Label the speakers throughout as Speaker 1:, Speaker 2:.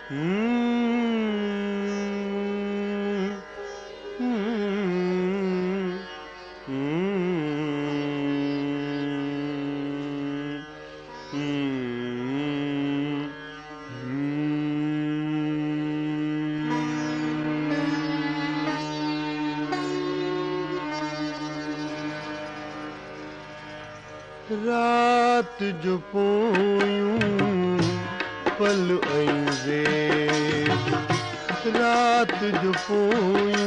Speaker 1: हम्म, हम्म, हम्म, हम्म, रात जो पोयूं पल ऐं रात जो पोयूं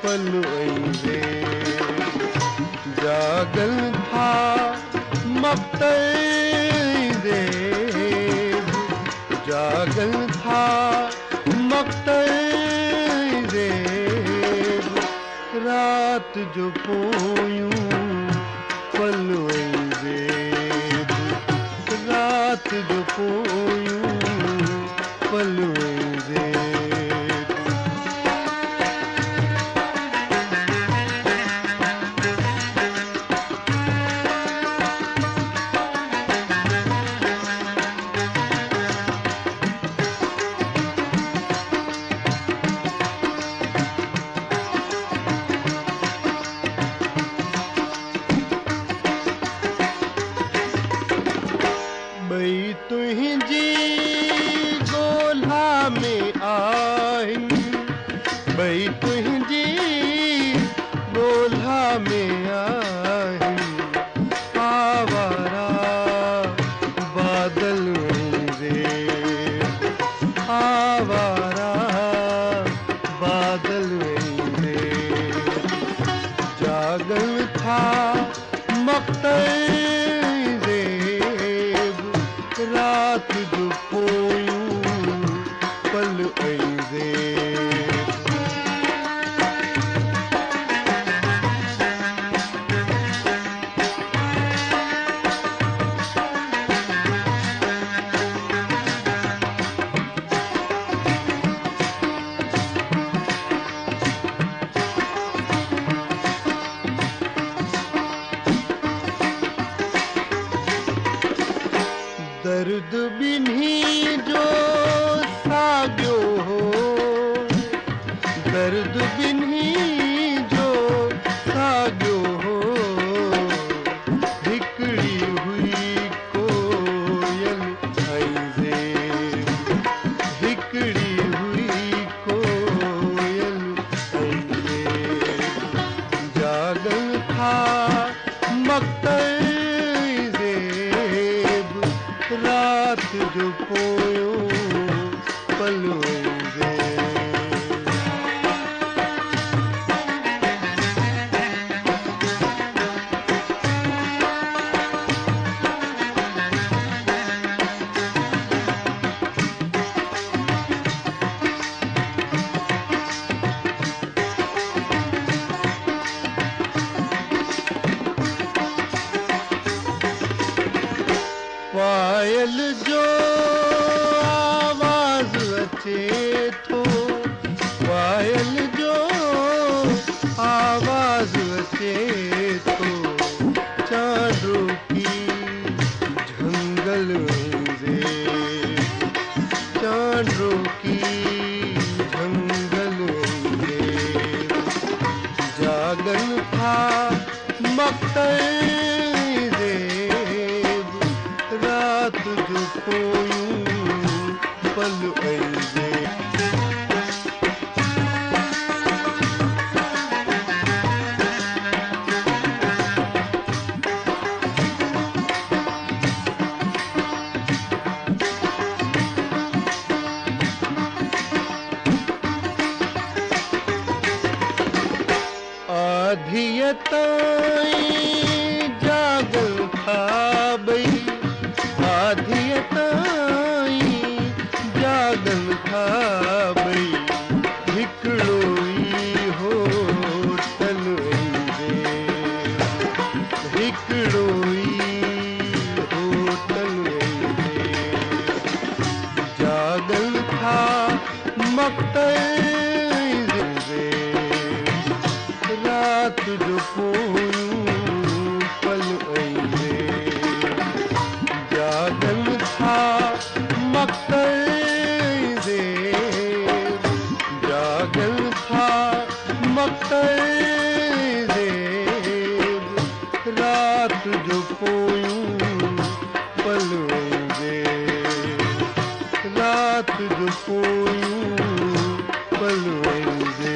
Speaker 1: पल ऐं जागल था मक़्तए जागल था मक़्तए रात जो पोयूं पल ऐं रात जो पोयूं पल ऐं ॿई तुंहिंजी ॻोल्हा में आहिनि ॿई तुंहिंजी ॻोल्हा में आहिनि आवारा बादल ऐं आवारा बादल ऐं जागल था मक़्तए रात जो पोयूं पल ऐं दर्द बिन्ही जो साॻियो हो दर्द बिन्ही जो साॻियो हो हिकिड़ी हुई कोयल ऐं हिकिड़ी हुई कोयल ऐं जागल था मक़्तए रात जो पोयूं पल ऐं पायल जो आवाज़ अचे थो पायल जो आवाज़ अचे थो चांडो की झंगल ऐं चांडो की झंगल ऐं जागल था मक़्तए रात जो पोयूं पल ऐं आधीअ ताईं जागल था ॿई आधीअ ताईं जागल था ॿई हिकिड़ो ई होटल ऐं हिकिड़ो ई होटल ऐं जागल था मक़्तए रात जो पोयूं पल ऐं जागल था मक़्तए पल वेंदे